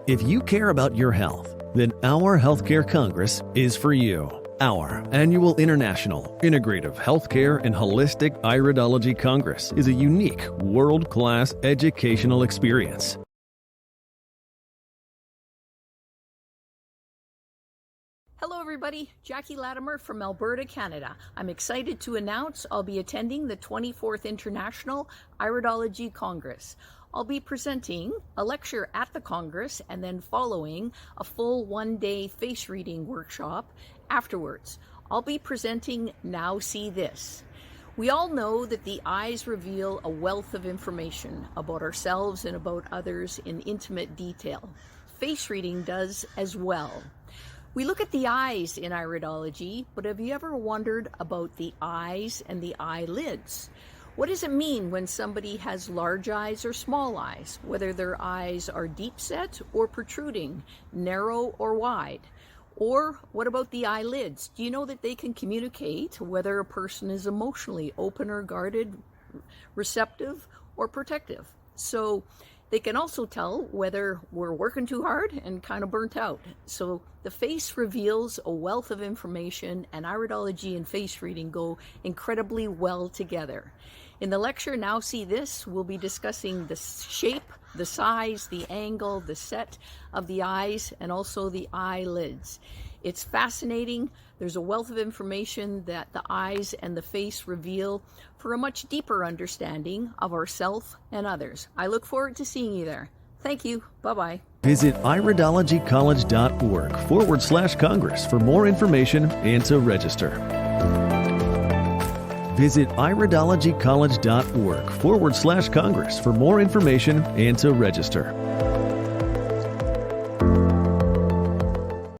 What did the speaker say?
If you care about your health, then our Healthcare Congress is for you. Our annual International Integrative Healthcare and Holistic Iridology Congress is a unique, world-class educational experience. Hello everybody, Jackie Latimer from Alberta, Canada. I'm excited to announce I'll be attending the 24th International Iridology Congress. I'll be presenting a lecture at the Congress and then following a full one-day face reading workshop afterwards. I'll be presenting Now See This. We all know that the eyes reveal a wealth of information about ourselves and about others in intimate detail. Face reading does as well. We look at the eyes in iridology, but have you ever wondered about the eyes and the eyelids? What does it mean when somebody has large eyes or small eyes, whether their eyes are deep set or protruding, narrow or wide? Or what about the eyelids? Do you know that they can communicate whether a person is emotionally open or guarded, receptive or protective? So they can also tell whether we're working too hard and kind of burnt out. So the face reveals a wealth of information, and iridology and face reading go incredibly well together. In the lecture, Now See This, we'll be discussing the shape, the size, the angle, the set of the eyes, and also the eyelids. It's fascinating. There's a wealth of information that the eyes and the face reveal for a much deeper understanding of ourselves and others. I look forward to seeing you there. Thank you. Bye-bye. Visit iridologycollege.org/Congress for more information and to register. Visit iridologycollege.org/Congress for more information and to register.